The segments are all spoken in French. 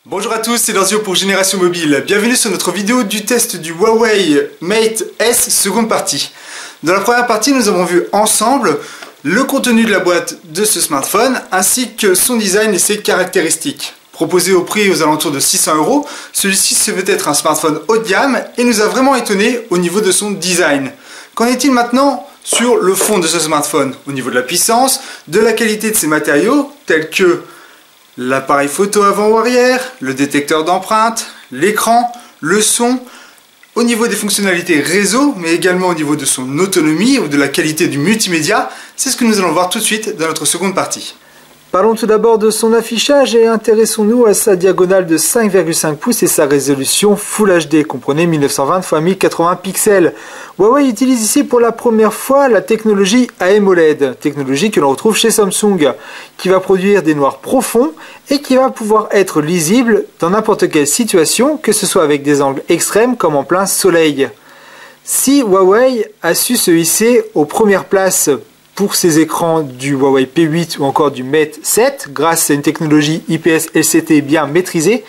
Bonjour à tous, c'est Lorzio pour Génération Mobile. Bienvenue sur notre vidéo du test du Huawei Mate S seconde partie. Dans la première partie, nous avons vu ensemble le contenu de la boîte de ce smartphone ainsi que son design et ses caractéristiques. Proposé au prix aux alentours de 600 €, celui-ci se veut être un smartphone haut de gamme et nous a vraiment étonné au niveau de son design. Qu'en est-il maintenant sur le fond de ce smartphone? Au niveau de la puissance, de la qualité de ses matériaux tels que l'appareil photo avant ou arrière, le détecteur d'empreintes, l'écran, le son, au niveau des fonctionnalités réseau, mais également au niveau de son autonomie ou de la qualité du multimédia, c'est ce que nous allons voir tout de suite dans notre seconde partie. Parlons tout d'abord de son affichage et intéressons-nous à sa diagonale de 5,5 pouces et sa résolution Full HD, comprenez 1920 x 1080 pixels. Huawei utilise ici pour la première fois la technologie AMOLED, technologie que l'on retrouve chez Samsung, qui va produire des noirs profonds et qui va pouvoir être lisible dans n'importe quelle situation, que ce soit avec des angles extrêmes comme en plein soleil. Si Huawei a su se hisser aux premières places pour ces écrans du Huawei P8 ou encore du Mate 7, grâce à une technologie IPS LCT bien maîtrisée,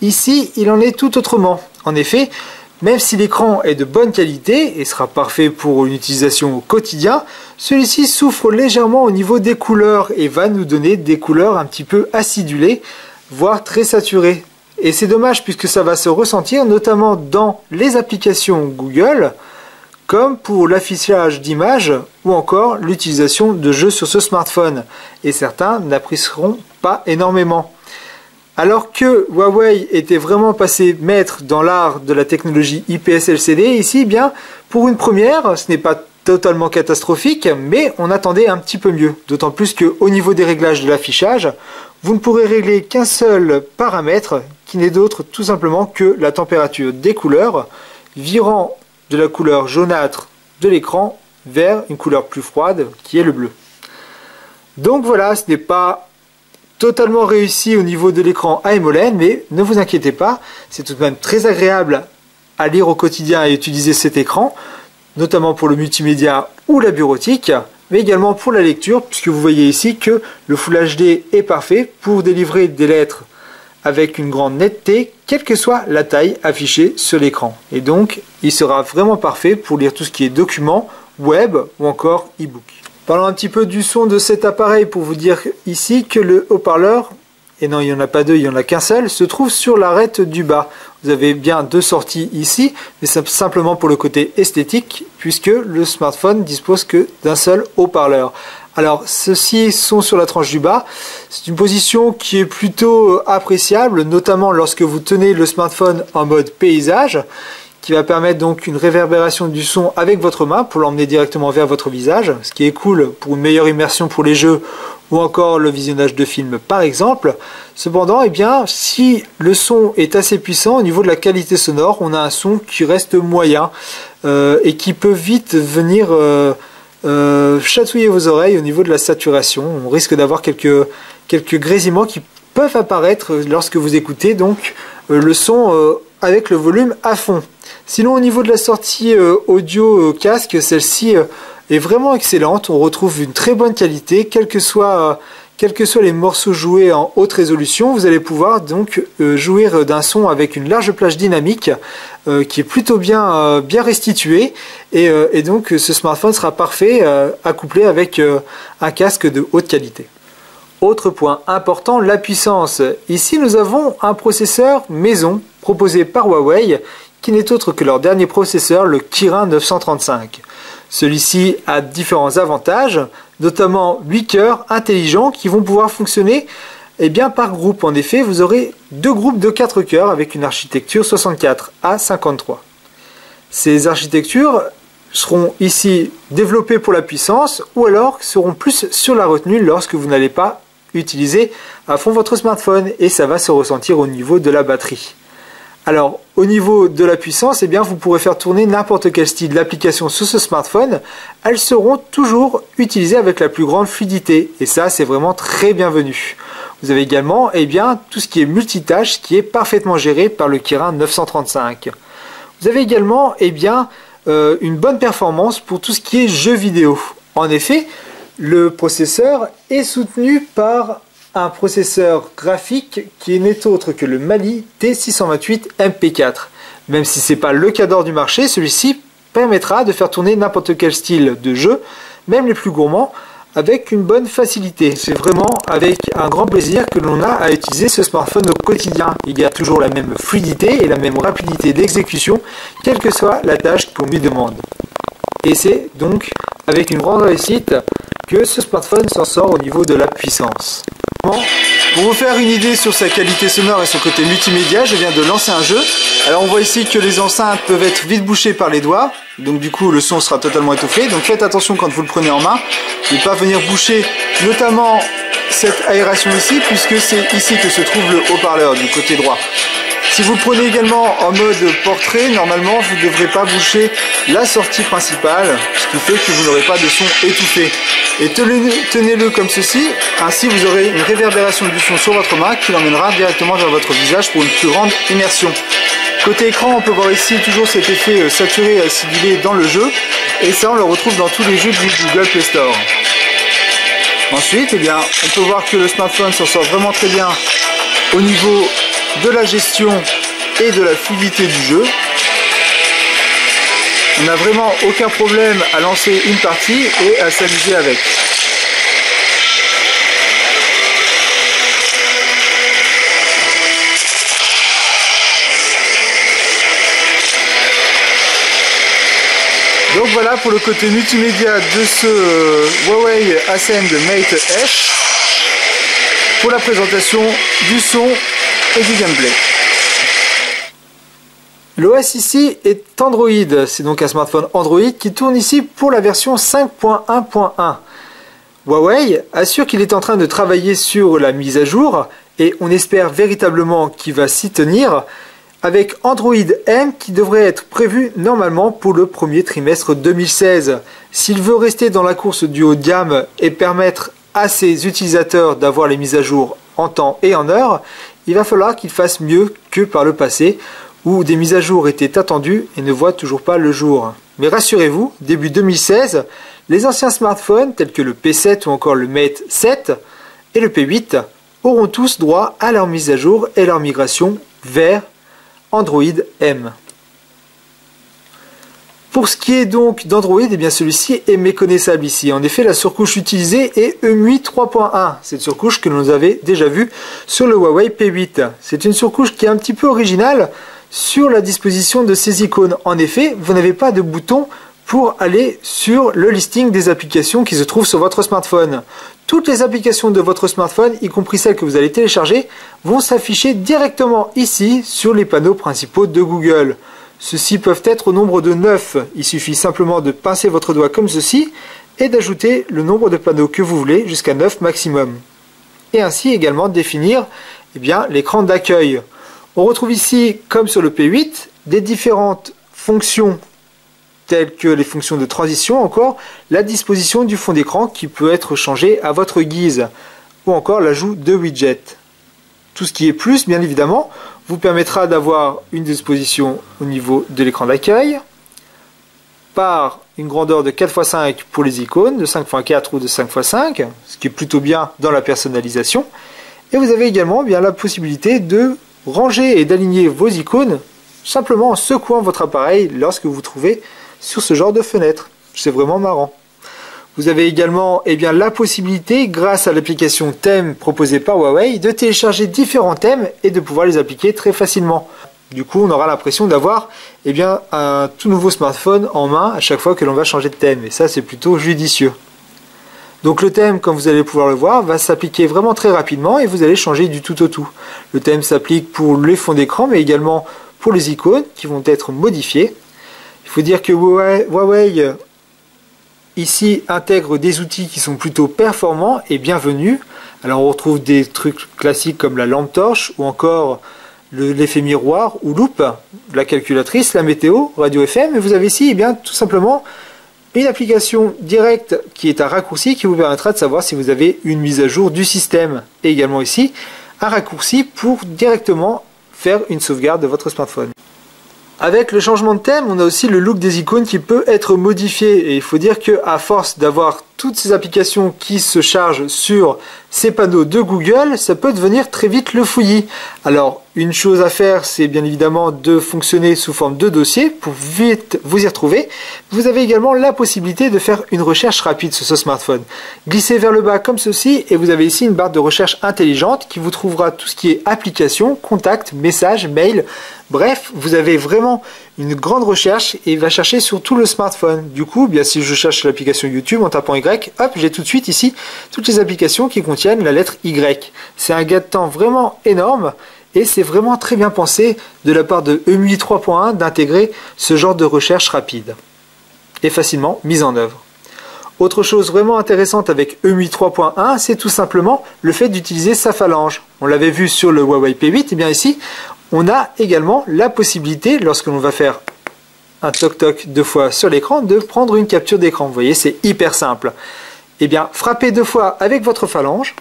ici il en est tout autrement. En effet, même si l'écran est de bonne qualité et sera parfait pour une utilisation au quotidien, celui-ci souffre légèrement au niveau des couleurs et va nous donner des couleurs un petit peu acidulées, voire très saturées. Et c'est dommage puisque ça va se ressentir notamment dans les applications Google, comme pour l'affichage d'images ou encore l'utilisation de jeux sur ce smartphone. Et certains n'apprécieront pas énormément. Alors que Huawei était vraiment passé maître dans l'art de la technologie IPS LCD, ici, bien, pour une première, ce n'est pas totalement catastrophique, mais on attendait un petit peu mieux. D'autant plus qu'au niveau des réglages de l'affichage, vous ne pourrez régler qu'un seul paramètre, qui n'est d'autre tout simplement que la température des couleurs, virant de la couleur jaunâtre de l'écran vers une couleur plus froide qui est le bleu. Donc voilà, ce n'est pas totalement réussi au niveau de l'écran AMOLED, mais ne vous inquiétez pas, c'est tout de même très agréable à lire au quotidien et utiliser cet écran, notamment pour le multimédia ou la bureautique, mais également pour la lecture, puisque vous voyez ici que le Full HD est parfait pour délivrer des lettres avec une grande netteté, quelle que soit la taille affichée sur l'écran. Et donc, il sera vraiment parfait pour lire tout ce qui est documents, web ou encore e-book. Parlons un petit peu du son de cet appareil pour vous dire ici que le haut-parleur, et non il n'y en a pas deux, il n'y en a qu'un seul, se trouve sur l'arête du bas. Vous avez bien deux sorties ici, mais c'est simplement pour le côté esthétique, puisque le smartphone dispose que d'un seul haut-parleur. Alors, ceux-ci sont sur la tranche du bas. C'est une position qui est plutôt appréciable, notamment lorsque vous tenez le smartphone en mode paysage, qui va permettre donc une réverbération du son avec votre main pour l'emmener directement vers votre visage, ce qui est cool pour une meilleure immersion pour les jeux ou encore le visionnage de films par exemple. Cependant, eh bien, si le son est assez puissant au niveau de la qualité sonore, on a un son qui reste moyen et qui peut vite venir chatouiller vos oreilles au niveau de la saturation. On risque d'avoir quelques grésillements qui peuvent apparaître lorsque vous écoutez donc le son avec le volume à fond. Sinon, au niveau de la sortie audio casque, celle-ci est vraiment excellente. On retrouve une très bonne qualité, quels que soient les morceaux joués en haute résolution. Vous allez pouvoir donc jouir d'un son avec une large plage dynamique qui est plutôt bien restitué. Et donc, ce smartphone sera parfait accouplé avec un casque de haute qualité. Autre point important, la puissance. Ici, nous avons un processeur maison proposé par Huawei, qui n'est autre que leur dernier processeur, le Kirin 935. Celui-ci a différents avantages, notamment 8 cœurs intelligents qui vont pouvoir fonctionner par groupe. En effet, vous aurez deux groupes de 4 cœurs avec une architecture 64A53. Ces architectures seront ici développées pour la puissance ou alors seront plus sur la retenue lorsque vous n'allez pas utiliser à fond votre smartphone et ça va se ressentir au niveau de la batterie. Alors, au niveau de la puissance, eh bien, vous pourrez faire tourner n'importe quel style d'application sur ce smartphone. Elles seront toujours utilisées avec la plus grande fluidité. Et ça, c'est vraiment très bienvenu. Vous avez également tout ce qui est multitâche qui est parfaitement géré par le Kirin 935. Vous avez également une bonne performance pour tout ce qui est jeux vidéo. En effet, le processeur est soutenu par un processeur graphique qui n'est autre que le Mali T628 MP4. Même si ce n'est pas le cadre du marché, celui-ci permettra de faire tourner n'importe quel style de jeu, même les plus gourmands, avec une bonne facilité. C'est vraiment avec un grand plaisir que l'on a à utiliser ce smartphone au quotidien. Il y a toujours la même fluidité et la même rapidité d'exécution, quelle que soit la tâche qu'on lui demande. Et c'est donc avec une grande réussite que ce smartphone s'en sort au niveau de la puissance. Pour vous faire une idée sur sa qualité sonore et son côté multimédia, je viens de lancer un jeu. Alors on voit ici que les enceintes peuvent être vite bouchées par les doigts, donc du coup le son sera totalement étouffé. Donc faites attention quand vous le prenez en main, de ne pas venir boucher notamment cette aération ici, puisque c'est ici que se trouve le haut-parleur du côté droit. Si vous le prenez également en mode portrait, normalement vous ne devrez pas boucher la sortie principale, ce qui fait que vous n'aurez pas de son étouffé. Et tenez-le comme ceci, ainsi vous aurez une réverbération du son sur votre main qui l'emmènera directement vers votre visage pour une plus grande immersion. Côté écran, on peut voir ici toujours cet effet saturé acidulé dans le jeu, et ça on le retrouve dans tous les jeux du Google Play Store. Ensuite, eh bien, on peut voir que le smartphone s'en sort vraiment très bien au niveau de la gestion et de la fluidité du jeu. On n'a vraiment aucun problème à lancer une partie et à s'amuser avec. Donc voilà pour le côté multimédia de ce Huawei Ascend Mate S pour la présentation du son et du gameplay. L'OS ici est Android, c'est donc un smartphone Android qui tourne ici pour la version 5.1.1. Huawei assure qu'il est en train de travailler sur la mise à jour et on espère véritablement qu'il va s'y tenir avec Android M qui devrait être prévu normalement pour le premier trimestre 2016. S'il veut rester dans la course du haut de gamme et permettre à ses utilisateurs d'avoir les mises à jour en temps et en heure, il va falloir qu'il fasse mieux que par le passé où des mises à jour étaient attendues et ne voient toujours pas le jour. Mais rassurez-vous, début 2016, les anciens smartphones tels que le P7 ou encore le Mate 7 et le P8 auront tous droit à leur mise à jour et leur migration vers Android M. Pour ce qui est donc d'Android, eh bien celui-ci est méconnaissable ici. En effet, la surcouche utilisée est EMUI 3.1. Cette surcouche que l'on avait déjà vue sur le Huawei P8. C'est une surcouche qui est un petit peu originale sur la disposition de ces icônes. En effet, vous n'avez pas de bouton pour aller sur le listing des applications qui se trouvent sur votre smartphone. Toutes les applications de votre smartphone, y compris celles que vous allez télécharger, vont s'afficher directement ici sur les panneaux principaux de Google. Ceux-ci peuvent être au nombre de 9. Il suffit simplement de pincer votre doigt comme ceci et d'ajouter le nombre de panneaux que vous voulez jusqu'à 9 maximum. Et ainsi également définir l'écran d'accueil. On retrouve ici, comme sur le P8, des différentes fonctions telles que les fonctions de transition, encore la disposition du fond d'écran qui peut être changé à votre guise, ou encore l'ajout de widgets. Tout ce qui est plus, bien évidemment, vous permettra d'avoir une disposition au niveau de l'écran d'accueil, par une grandeur de 4x5 pour les icônes, de 5x4 ou de 5x5, ce qui est plutôt bien dans la personnalisation. Et vous avez également la possibilité de ranger et d'aligner vos icônes simplement en secouant votre appareil lorsque vous vous trouvez sur ce genre de fenêtre. C'est vraiment marrant. Vous avez également la possibilité, grâce à l'application thème proposée par Huawei, de télécharger différents thèmes et de pouvoir les appliquer très facilement. Du coup, on aura l'impression d'avoir un tout nouveau smartphone en main à chaque fois que l'on va changer de thème. Et ça, c'est plutôt judicieux. Donc le thème, comme vous allez pouvoir le voir, va s'appliquer vraiment très rapidement et vous allez changer du tout au tout. Le thème s'applique pour les fonds d'écran, mais également pour les icônes qui vont être modifiées. Il faut dire que Huawei ici intègre des outils qui sont plutôt performants et bienvenus. Alors on retrouve des trucs classiques comme la lampe torche ou encore l'effet miroir ou loupe, la calculatrice, la météo, radio FM. Et vous avez ici tout simplement une application directe qui est un raccourci qui vous permettra de savoir si vous avez une mise à jour du système. Et également ici un raccourci pour directement faire une sauvegarde de votre smartphone. Avec le changement de thème, on a aussi le look des icônes qui peut être modifié. Et il faut dire qu'à force d'avoir toutes ces applications qui se chargent sur ces panneaux de Google, ça peut devenir très vite le fouillis. Alors, une chose à faire, c'est bien évidemment de fonctionner sous forme de dossier pour vite vous y retrouver. Vous avez également la possibilité de faire une recherche rapide sur ce smartphone. Glissez vers le bas comme ceci et vous avez ici une barre de recherche intelligente qui vous trouvera tout ce qui est applications, contacts, messages, mails. Bref, vous avez vraiment une grande recherche et il va chercher sur tout le smartphone. Du coup, bien si je cherche l'application YouTube en tapant Y, hop, j'ai tout de suite ici toutes les applications qui contiennent la lettre Y. C'est un gain de temps vraiment énorme et c'est vraiment très bien pensé de la part de EMUI 3.1 d'intégrer ce genre de recherche rapide et facilement mise en œuvre. Autre chose vraiment intéressante avec EMUI 3.1, c'est tout simplement le fait d'utiliser sa phalange. On l'avait vu sur le Huawei P8, et bien ici, on a également la possibilité, lorsque l'on va faire un toc-toc 2 fois sur l'écran, de prendre une capture d'écran. Vous voyez, c'est hyper simple. Eh bien, frappez 2 fois avec votre phalange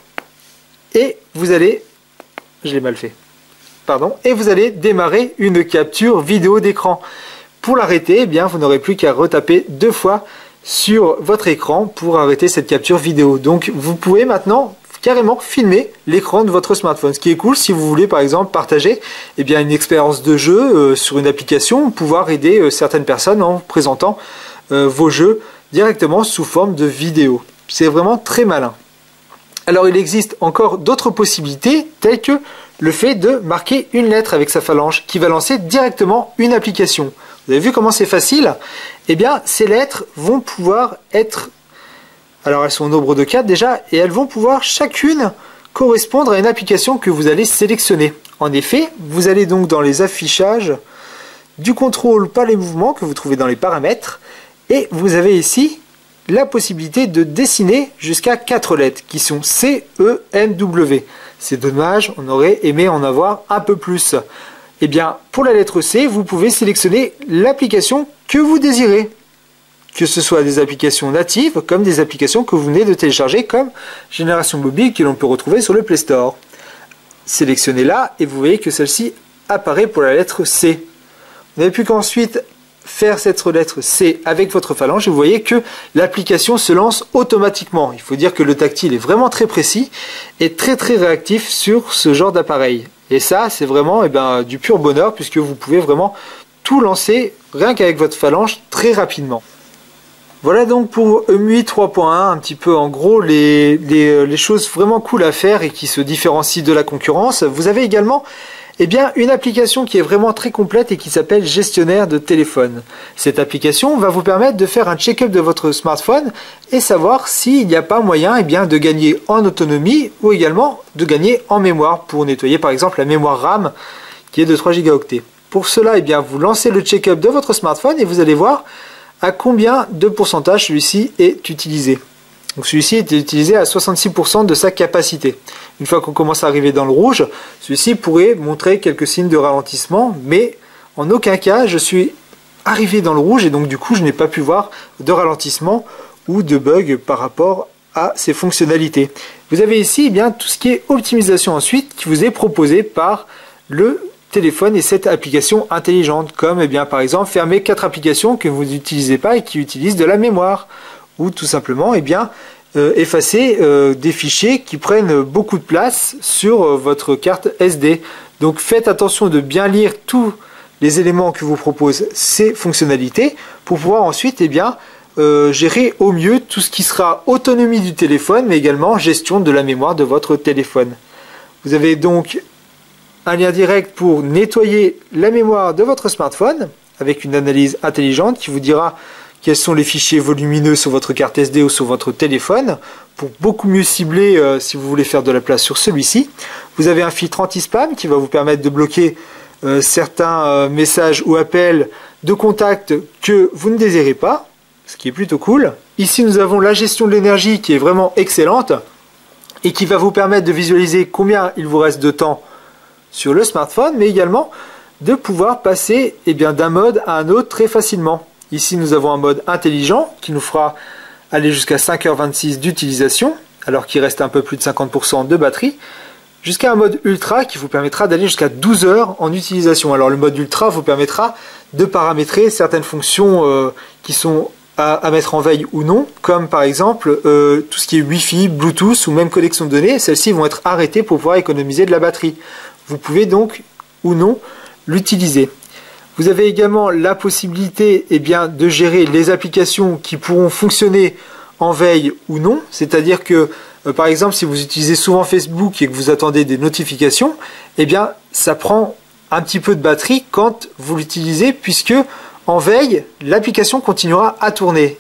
et vous allez... Je l'ai mal fait. Pardon. Et vous allez démarrer une capture vidéo d'écran. Pour l'arrêter, eh bien, vous n'aurez plus qu'à retaper 2 fois sur votre écran pour arrêter cette capture vidéo. Donc, vous pouvez maintenant carrément filmer l'écran de votre smartphone. Ce qui est cool si vous voulez par exemple partager une expérience de jeu sur une application, pouvoir aider certaines personnes en présentant vos jeux directement sous forme de vidéo. C'est vraiment très malin. Alors il existe encore d'autres possibilités telles que le fait de marquer une lettre avec sa phalange qui va lancer directement une application. Vous avez vu comment c'est facile? Eh bien ces lettres vont pouvoir être... Alors elles sont au nombre de 4 déjà, et elles vont pouvoir chacune correspondre à une application que vous allez sélectionner. En effet, vous allez donc dans les affichages du contrôle par les mouvements que vous trouvez dans les paramètres, et vous avez ici la possibilité de dessiner jusqu'à 4 lettres qui sont C, E, N, W. C'est dommage, on aurait aimé en avoir un peu plus. Eh bien, pour la lettre C, vous pouvez sélectionner l'application que vous désirez. Que ce soit des applications natives, comme des applications que vous venez de télécharger, comme Génération Mobile, que l'on peut retrouver sur le Play Store. Sélectionnez-la et vous voyez que celle-ci apparaît pour la lettre C. Vous n'avez plus qu'ensuite faire cette lettre C avec votre phalange et vous voyez que l'application se lance automatiquement. Il faut dire que le tactile est vraiment très précis et très réactif sur ce genre d'appareil. Et ça, c'est vraiment du pur bonheur puisque vous pouvez vraiment tout lancer rien qu'avec votre phalange très rapidement. Voilà donc pour EMUI 3.1, un petit peu en gros les choses vraiment cool à faire et qui se différencient de la concurrence. Vous avez également une application qui est vraiment très complète et qui s'appelle Gestionnaire de téléphone. Cette application va vous permettre de faire un check-up de votre smartphone et savoir s'il n'y a pas moyen de gagner en autonomie ou également de gagner en mémoire pour nettoyer par exemple la mémoire RAM qui est de 3 Go. Pour cela, vous lancez le check-up de votre smartphone et vous allez voir à combien de pourcentage celui-ci est utilisé. Donc celui-ci est utilisé à 66% de sa capacité. Une fois qu'on commence à arriver dans le rouge, celui-ci pourrait montrer quelques signes de ralentissement, mais en aucun cas je suis arrivé dans le rouge et donc du coup je n'ai pas pu voir de ralentissement ou de bug par rapport à ces fonctionnalités. Vous avez ici tout ce qui est optimisation ensuite qui vous est proposé par le téléphone et cette application intelligente, comme par exemple fermer 4 applications que vous n'utilisez pas et qui utilisent de la mémoire, ou tout simplement effacer des fichiers qui prennent beaucoup de place sur votre carte SD. Donc faites attention de bien lire tous les éléments que vous proposent ces fonctionnalités pour pouvoir ensuite gérer au mieux tout ce qui sera autonomie du téléphone mais également gestion de la mémoire de votre téléphone. Vous avez donc un lien direct pour nettoyer la mémoire de votre smartphone avec une analyse intelligente qui vous dira quels sont les fichiers volumineux sur votre carte SD ou sur votre téléphone pour beaucoup mieux cibler si vous voulez faire de la place sur celui-ci. Vous avez un filtre anti-spam qui va vous permettre de bloquer certains messages ou appels de contact que vous ne désirez pas, ce qui est plutôt cool. Ici nous avons la gestion de l'énergie qui est vraiment excellente et qui va vous permettre de visualiser combien il vous reste de temps sur le smartphone, mais également de pouvoir passer d'un mode à un autre très facilement. Ici nous avons un mode intelligent qui nous fera aller jusqu'à 5h26 d'utilisation alors qu'il reste un peu plus de 50% de batterie, jusqu'à un mode ultra qui vous permettra d'aller jusqu'à 12 heures en utilisation. Alors le mode ultra vous permettra de paramétrer certaines fonctions qui sont à mettre en veille ou non, comme par exemple tout ce qui est Wi-Fi, Bluetooth ou même connexion de données. Celles-ci vont être arrêtées pour pouvoir économiser de la batterie. Vous pouvez donc ou non l'utiliser. Vous avez également la possibilité de gérer les applications qui pourront fonctionner en veille ou non, c'est-à-dire que par exemple si vous utilisez souvent Facebook et que vous attendez des notifications, ça prend un petit peu de batterie quand vous l'utilisez, puisque en veille, l'application continuera à tourner.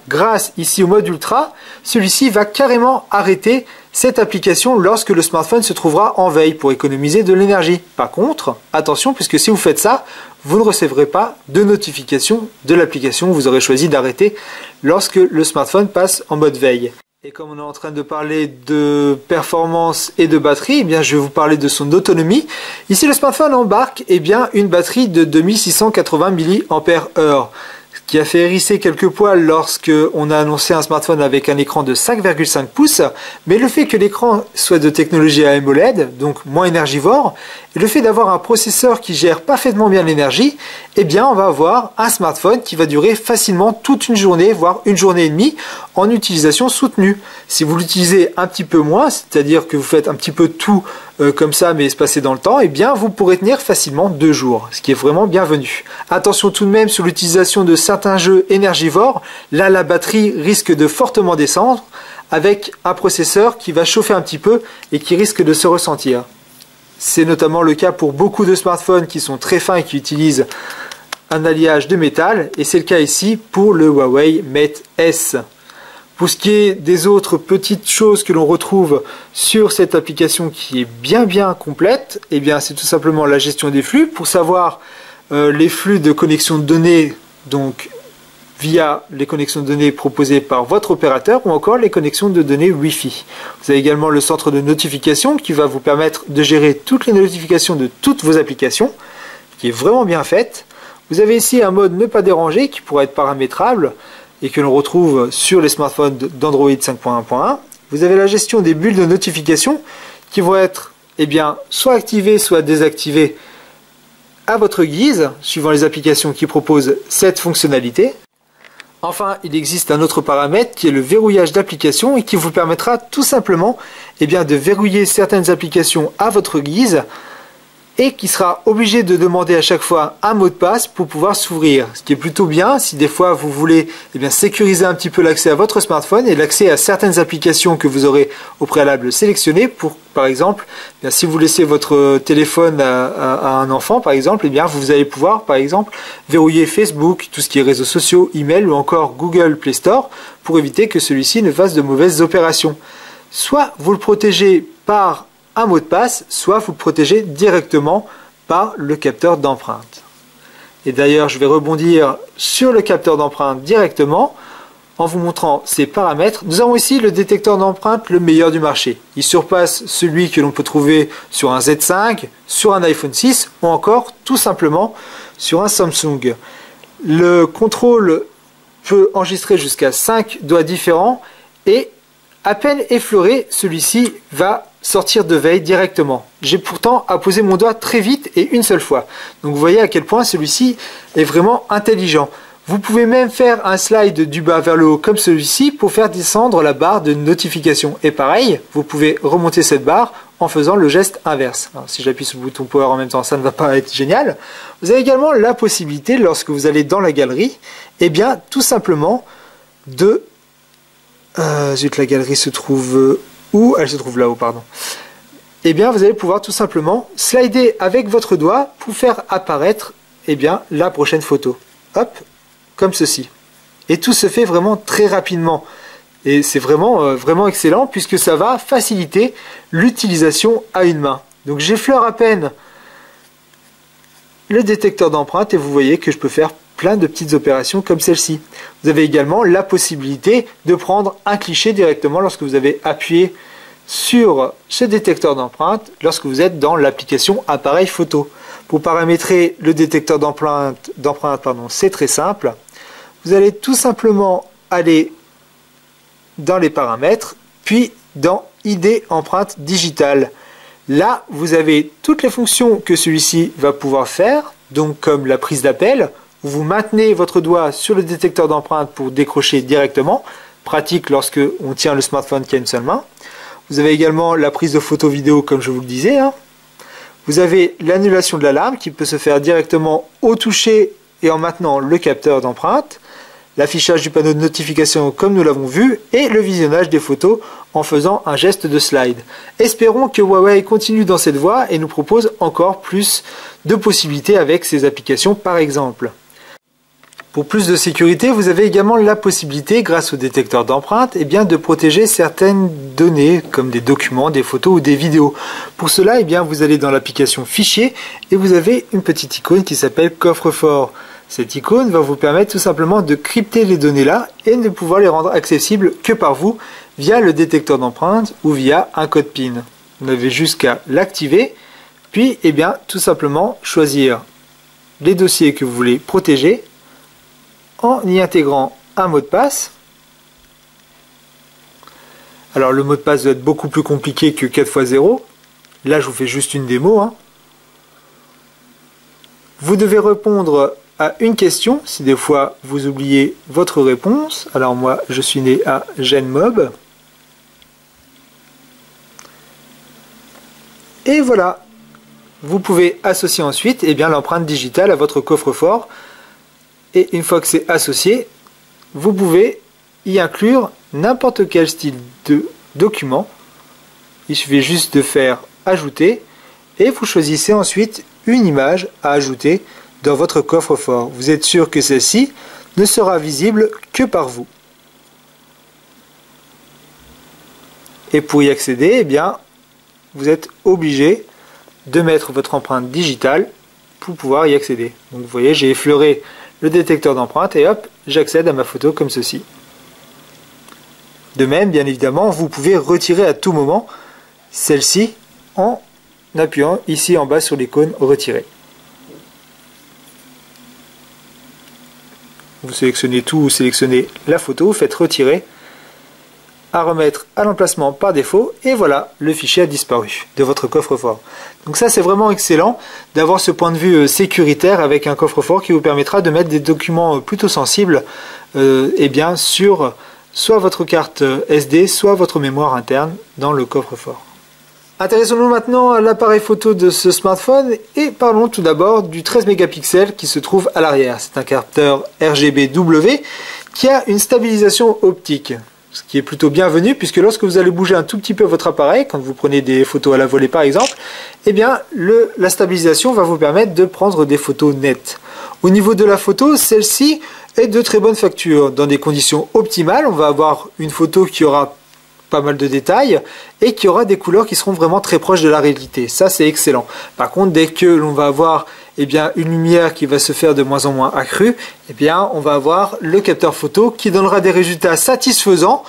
Grâce ici au mode ultra, celui-ci va carrément arrêter cette application lorsque le smartphone se trouvera en veille pour économiser de l'énergie. Par contre, attention, puisque si vous faites ça, vous ne recevrez pas de notification de l'application que vous aurez choisi d'arrêter lorsque le smartphone passe en mode veille. Et comme on est en train de parler de performance et de batterie, je vais vous parler de son autonomie. Ici, le smartphone embarque une batterie de 2680 mAh, ce qui a fait hérisser quelques poils lorsque on a annoncé un smartphone avec un écran de 5,5 pouces. Mais le fait que l'écran soit de technologie AMOLED, donc moins énergivore, et le fait d'avoir un processeur qui gère parfaitement bien l'énergie, on va avoir un smartphone qui va durer facilement toute une journée, voire une journée et demie, en utilisation soutenue. Si vous l'utilisez un petit peu moins, c'est-à-dire que vous faites un petit peu tout comme ça, mais espacé dans le temps, vous pourrez tenir facilement 2 jours, ce qui est vraiment bienvenu. Attention tout de même sur l'utilisation de certains jeux énergivores. Là, la batterie risque de fortement descendre, avec un processeur qui va chauffer un petit peu et qui risque de se ressentir. C'est notamment le cas pour beaucoup de smartphones qui sont très fins et qui utilisent un alliage de métal, et c'est le cas ici pour le Huawei Mate S. Pour ce qui est des autres petites choses que l'on retrouve sur cette application qui est bien complète, c'est tout simplement la gestion des flux, pour savoir les flux de connexion de données, donc via les connexions de données proposées par votre opérateur, ou encore les connexions de données Wi-Fi. Vous avez également le centre de notification qui va vous permettre de gérer toutes les notifications de toutes vos applications, qui est vraiment bien faite. Vous avez ici un mode ne pas déranger qui pourra être paramétrable et que l'on retrouve sur les smartphones d'Android 5.1.1. Vous avez la gestion des bulles de notification qui vont être soit activées, soit désactivées à votre guise, suivant les applications qui proposent cette fonctionnalité. Enfin, il existe un autre paramètre qui est le verrouillage d'applications et qui vous permettra tout simplement de verrouiller certaines applications à votre guise, et qui sera obligé de demander à chaque fois un mot de passe pour pouvoir s'ouvrir. Ce qui est plutôt bien si des fois vous voulez sécuriser un petit peu l'accès à votre smartphone et l'accès à certaines applications que vous aurez au préalable sélectionnées. Pour, par exemple, si vous laissez votre téléphone à un enfant, par exemple, vous allez pouvoir, par exemple, verrouiller Facebook, tout ce qui est réseaux sociaux, email ou encore Google Play Store pour éviter que celui-ci ne fasse de mauvaises opérations. Soit vous le protégez par un mot de passe, soit vous le protégez directement par le capteur d'empreinte. Et d'ailleurs, je vais rebondir sur le capteur d'empreinte directement en vous montrant ses paramètres. Nous avons ici le détecteur d'empreinte le meilleur du marché. Il surpasse celui que l'on peut trouver sur un Z5, sur un iPhone 6 ou encore tout simplement sur un Samsung. Le contrôle peut enregistrer jusqu'à 5 doigts différents et à peine effleuré, celui-ci va sortir de veille directement. J'ai pourtant apposé mon doigt très vite et une seule fois. Donc vous voyez à quel point celui-ci est vraiment intelligent. Vous pouvez même faire un slide du bas vers le haut comme celui-ci pour faire descendre la barre de notification. Et pareil, vous pouvez remonter cette barre en faisant le geste inverse. Alors, si j'appuie sur le bouton Power en même temps, ça ne va pas être génial. Vous avez également la possibilité, lorsque vous allez dans la galerie, tout simplement de... la galerie se trouve où? Elle se trouve là-haut, pardon. Vous allez pouvoir tout simplement slider avec votre doigt pour faire apparaître la prochaine photo. Hop, comme ceci. Et tout se fait vraiment très rapidement. Et c'est vraiment excellent puisque ça va faciliter l'utilisation à une main. Donc j'effleure à peine le détecteur d'empreinte et vous voyez que je peux faire plein de petites opérations comme celle-ci. Vous avez également la possibilité de prendre un cliché directement lorsque vous avez appuyé sur ce détecteur d'empreinte lorsque vous êtes dans l'application appareil photo. Pour paramétrer le détecteur d'empreinte, c'est très simple. Vous allez tout simplement aller dans les paramètres, puis dans ID empreinte digitale. Là, vous avez toutes les fonctions que celui-ci va pouvoir faire, donc comme la prise d'appel, où vous maintenez votre doigt sur le détecteur d'empreinte pour décrocher directement, pratique lorsque on tient le smartphone qui a une seule main. Vous avez également la prise de photo vidéo comme je vous le disais. Vous avez l'annulation de l'alarme qui peut se faire directement au toucher et en maintenant le capteur d'empreinte, l'affichage du panneau de notification comme nous l'avons vu et le visionnage des photos en faisant un geste de slide. Espérons que Huawei continue dans cette voie et nous propose encore plus de possibilités avec ses applications par exemple. Pour plus de sécurité, vous avez également la possibilité, grâce au détecteur d'empreinte, de protéger certaines données, comme des documents, des photos ou des vidéos. Pour cela, vous allez dans l'application Fichier et vous avez une petite icône qui s'appelle Coffre-fort. Cette icône va vous permettre tout simplement de crypter les données là et de pouvoir les rendre accessibles que par vous via le détecteur d'empreinte ou via un code PIN. Vous n'avez juste qu'à l'activer, puis tout simplement choisir les dossiers que vous voulez protéger en y intégrant un mot de passe. Alors le mot de passe doit être beaucoup plus compliqué que 4x0. Là je vous fais juste une démo. Vous devez répondre à une question si des fois vous oubliez votre réponse. Alors moi je suis né à GenMob. Et voilà. Vous pouvez associer ensuite l'empreinte digitale à votre coffre-fort. Et une fois que c'est associé, vous pouvez y inclure n'importe quel style de document. Il suffit juste de faire ajouter et vous choisissez ensuite une image à ajouter dans votre coffre-fort. Vous êtes sûr que celle-ci ne sera visible que par vous. Et pour y accéder, vous êtes obligé de mettre votre empreinte digitale pour pouvoir y accéder. Donc vous voyez, j'ai effleuré le détecteur d'empreinte et hop, j'accède à ma photo comme ceci. De même, bien évidemment, vous pouvez retirer à tout moment celle-ci en appuyant ici en bas sur l'icône retirer. Vous sélectionnez tout, vous sélectionnez la photo, vous faites retirer, à remettre à l'emplacement par défaut et voilà, le fichier a disparu de votre coffre-fort. Donc ça c'est vraiment excellent d'avoir ce point de vue sécuritaire avec un coffre-fort qui vous permettra de mettre des documents plutôt sensibles sur soit votre carte SD, soit votre mémoire interne dans le coffre-fort. Intéressons-nous maintenant à l'appareil photo de ce smartphone et parlons tout d'abord du 13 mégapixels qui se trouve à l'arrière. C'est un capteur RGBW qui a une stabilisation optique. Ce qui est plutôt bienvenu puisque lorsque vous allez bouger un tout petit peu votre appareil, quand vous prenez des photos à la volée par exemple, la stabilisation va vous permettre de prendre des photos nettes. Au niveau de la photo, celle-ci est de très bonne facture. Dans des conditions optimales, on va avoir une photo qui aura pas mal de détails et qui aura des couleurs qui seront vraiment très proches de la réalité. Ça c'est excellent. Par contre, dès que l'on va avoir une lumière qui va se faire de moins en moins accrue, on va avoir le capteur photo qui donnera des résultats satisfaisants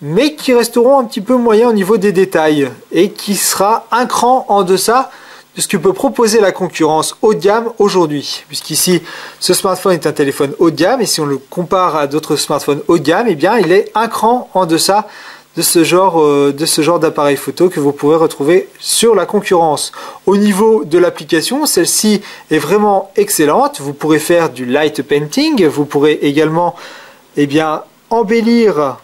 mais qui resteront un petit peu moyens au niveau des détails et qui sera un cran en deçà de ce que peut proposer la concurrence haut de gamme aujourd'hui. Puisqu'ici, ce smartphone est un téléphone haut de gamme et si on le compare à d'autres smartphones haut de gamme, il est un cran en deçà de ce genre d'appareil photo que vous pourrez retrouver sur la concurrence. Au niveau de l'application, celle-ci est vraiment excellente. Vous pourrez faire du light painting, vous pourrez également embellir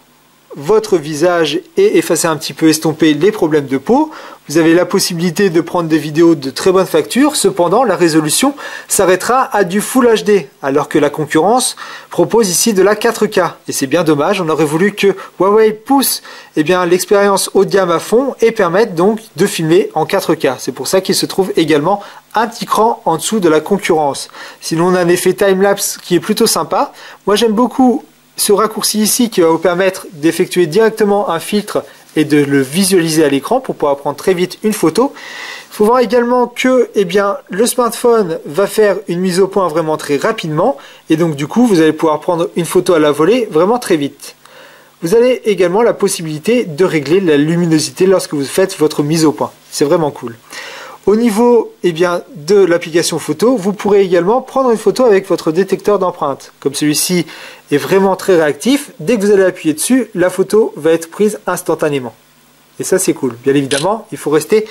votre visage et effacer un petit peu, estomper les problèmes de peau. Vous avez la possibilité de prendre des vidéos de très bonne facture, cependant la résolution s'arrêtera à du Full HD, alors que la concurrence propose ici de la 4K. Et c'est bien dommage, on aurait voulu que Huawei pousse l'expérience haut de gamme à fond et permette donc de filmer en 4K. C'est pour ça qu'il se trouve également un petit cran en dessous de la concurrence. Sinon on a un effet time-lapse qui est plutôt sympa. Moi j'aime beaucoup ce raccourci ici qui va vous permettre d'effectuer directement un filtre et de le visualiser à l'écran pour pouvoir prendre très vite une photo. Il faut voir également que le smartphone va faire une mise au point vraiment très rapidement et donc du coup vous allez pouvoir prendre une photo à la volée vraiment très vite. Vous avez également la possibilité de régler la luminosité lorsque vous faites votre mise au point. C'est vraiment cool. Au niveau de l'application photo, vous pourrez également prendre une photo avec votre détecteur d'empreinte. Comme celui-ci est vraiment très réactif, dès que vous allez appuyer dessus, la photo va être prise instantanément. Et ça c'est cool. Bien évidemment, il faut rester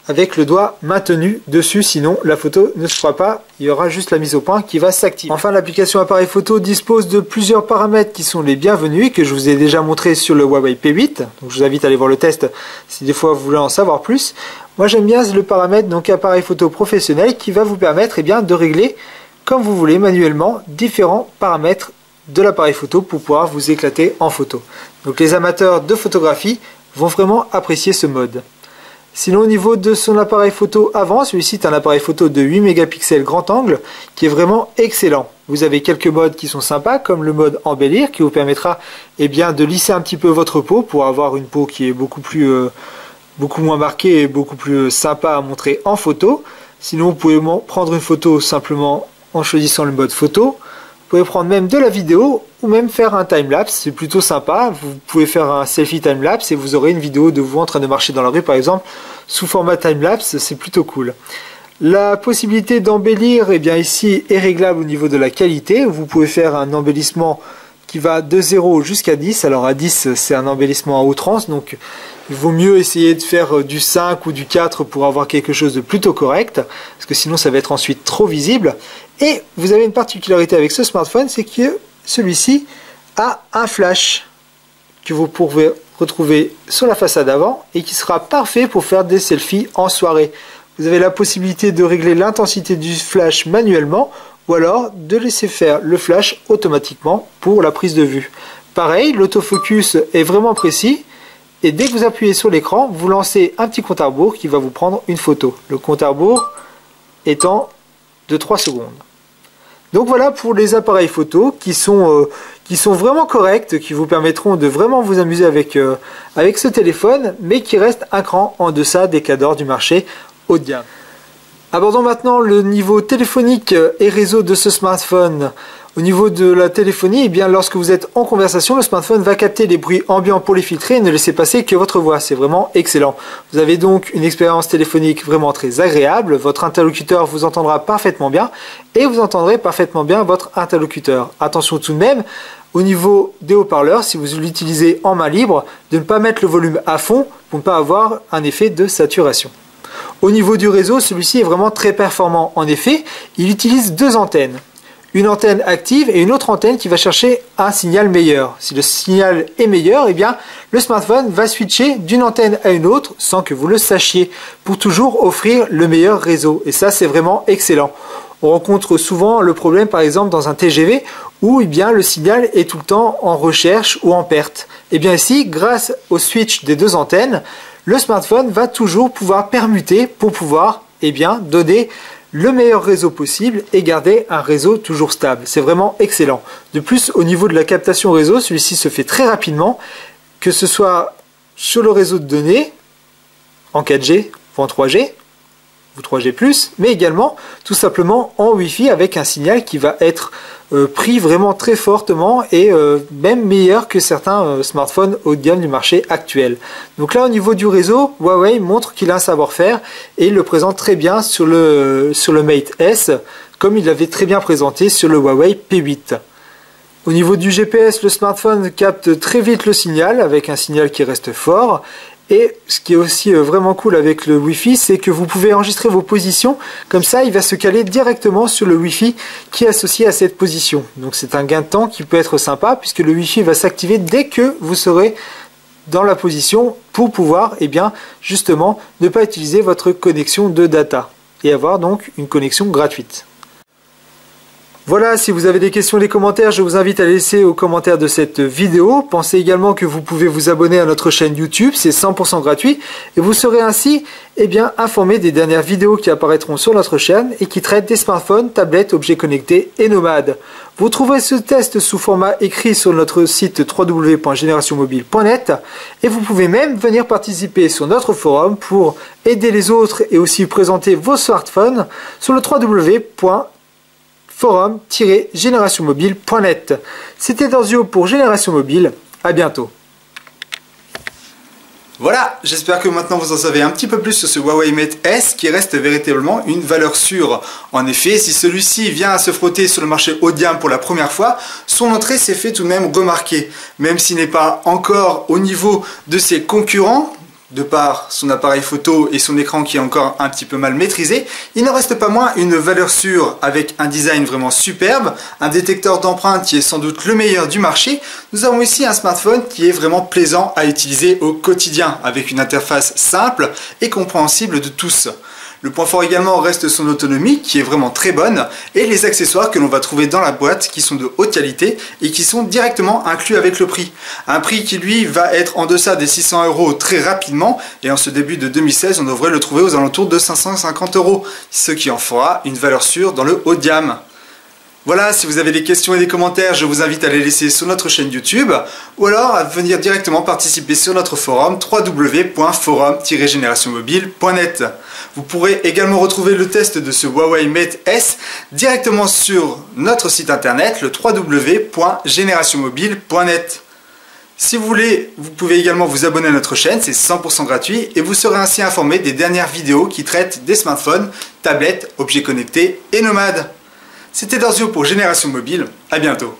avec le doigt maintenu dessus, sinon la photo ne se fera pas, il y aura juste la mise au point qui va s'activer. Enfin, l'application appareil photo dispose de plusieurs paramètres qui sont les bienvenus et que je vous ai déjà montré sur le Huawei P8, donc je vous invite à aller voir le test si des fois vous voulez en savoir plus. Moi j'aime bien le paramètre donc appareil photo professionnel qui va vous permettre de régler comme vous voulez manuellement différents paramètres de l'appareil photo pour pouvoir vous éclater en photo. Donc les amateurs de photographie vont vraiment apprécier ce mode. Sinon au niveau de son appareil photo avant, celui-ci est un appareil photo de 8 mégapixels grand angle qui est vraiment excellent. Vous avez quelques modes qui sont sympas comme le mode embellir qui vous permettra de lisser un petit peu votre peau pour avoir une peau qui est beaucoup moins marquée et beaucoup plus sympa à montrer en photo. Sinon vous pouvez prendre une photo simplement en choisissant le mode photo. Vous pouvez prendre même de la vidéo ou même faire un timelapse, c'est plutôt sympa. Vous pouvez faire un selfie timelapse et vous aurez une vidéo de vous en train de marcher dans la rue par exemple sous format timelapse, c'est plutôt cool. La possibilité d'embellir ici est réglable au niveau de la qualité. Vous pouvez faire un embellissement qui va de 0 jusqu'à 10. Alors à 10 c'est un embellissement à outrance, donc il vaut mieux essayer de faire du 5 ou du 4 pour avoir quelque chose de plutôt correct, parce que sinon ça va être ensuite trop visible. Et vous avez une particularité avec ce smartphone, c'est que celui-ci a un flash que vous pourrez retrouver sur la façade avant et qui sera parfait pour faire des selfies en soirée. Vous avez la possibilité de régler l'intensité du flash manuellement ou alors de laisser faire le flash automatiquement pour la prise de vue. Pareil, l'autofocus est vraiment précis et dès que vous appuyez sur l'écran, vous lancez un petit compte à rebours qui va vous prendre une photo. Le compte à rebours étant de 3 secondes. Donc voilà pour les appareils photo qui sont vraiment corrects, qui vous permettront de vraiment vous amuser avec ce téléphone, mais qui restent un cran en deçà des cadors du marché haut de gamme. Abordons maintenant le niveau téléphonique et réseau de ce smartphone. Au niveau de la téléphonie, lorsque vous êtes en conversation, le smartphone va capter les bruits ambiants pour les filtrer et ne laisser passer que votre voix. C'est vraiment excellent. Vous avez donc une expérience téléphonique vraiment très agréable. Votre interlocuteur vous entendra parfaitement bien et vous entendrez parfaitement bien votre interlocuteur. Attention tout de même, au niveau des haut-parleurs, si vous l'utilisez en main libre, de ne pas mettre le volume à fond pour ne pas avoir un effet de saturation. Au niveau du réseau, celui-ci est vraiment très performant. En effet, il utilise deux antennes. Une antenne active et une autre antenne qui va chercher un signal meilleur. Si le signal est meilleur, le smartphone va switcher d'une antenne à une autre sans que vous le sachiez pour toujours offrir le meilleur réseau. Et ça, c'est vraiment excellent. On rencontre souvent le problème, par exemple, dans un TGV où le signal est tout le temps en recherche ou en perte. Ici, grâce au switch des deux antennes, le smartphone va toujours pouvoir permuter pour pouvoir donner le meilleur réseau possible et garder un réseau toujours stable. C'est vraiment excellent. De plus, au niveau de la captation réseau, celui-ci se fait très rapidement, que ce soit sur le réseau de données, en 4G ou en 3G, ou 3G+, mais également tout simplement en Wi-Fi avec un signal qui va être pris vraiment très fortement et même meilleur que certains smartphones haut de gamme du marché actuel. Donc là au niveau du réseau, Huawei montre qu'il a un savoir-faire et il le présente très bien sur le Mate S comme il l'avait très bien présenté sur le Huawei P8. Au niveau du GPS, le smartphone capte très vite le signal avec un signal qui reste fort. Et ce qui est aussi vraiment cool avec le Wi-Fi, c'est que vous pouvez enregistrer vos positions. Comme ça, il va se caler directement sur le Wi-Fi qui est associé à cette position. Donc c'est un gain de temps qui peut être sympa puisque le Wi-Fi va s'activer dès que vous serez dans la position pour pouvoir justement ne pas utiliser votre connexion de data et avoir donc une connexion gratuite. Voilà, si vous avez des questions dans les commentaires, je vous invite à les laisser aux commentaires de cette vidéo. Pensez également que vous pouvez vous abonner à notre chaîne YouTube, c'est 100% gratuit. Et vous serez ainsi informé des dernières vidéos qui apparaîtront sur notre chaîne et qui traitent des smartphones, tablettes, objets connectés et nomades. Vous trouverez ce test sous format écrit sur notre site www.generationmobile.net et vous pouvez même venir participer sur notre forum pour aider les autres et aussi présenter vos smartphones sur le www.forum-generationmobile.net. C'était Dorzio pour Génération Mobile, à bientôt. Voilà, j'espère que maintenant vous en savez un petit peu plus sur ce Huawei Mate S qui reste véritablement une valeur sûre. En effet, si celui-ci vient à se frotter sur le marché haut de gamme pour la première fois, son entrée s'est fait tout de même remarquer. Même s'il n'est pas encore au niveau de ses concurrents, de par son appareil photo et son écran qui est encore un petit peu mal maîtrisé, il n'en reste pas moins une valeur sûre avec un design vraiment superbe, un détecteur d'empreintes qui est sans doute le meilleur du marché. Nous avons ici un smartphone qui est vraiment plaisant à utiliser au quotidien avec une interface simple et compréhensible de tous. Le point fort également reste son autonomie qui est vraiment très bonne et les accessoires que l'on va trouver dans la boîte qui sont de haute qualité et qui sont directement inclus avec le prix. Un prix qui lui va être en deçà des 600 € très rapidement et en ce début de 2016 on devrait le trouver aux alentours de 550 €, ce qui en fera une valeur sûre dans le haut de gamme. Voilà, si vous avez des questions et des commentaires, je vous invite à les laisser sur notre chaîne YouTube ou alors à venir directement participer sur notre forum www.forum-generationmobile.net. Vous pourrez également retrouver le test de ce Huawei Mate S directement sur notre site internet, le www.generationmobile.net. Si vous voulez, vous pouvez également vous abonner à notre chaîne, c'est 100% gratuit et vous serez ainsi informé des dernières vidéos qui traitent des smartphones, tablettes, objets connectés et nomades. C'était Darzio pour Génération Mobile, à bientôt.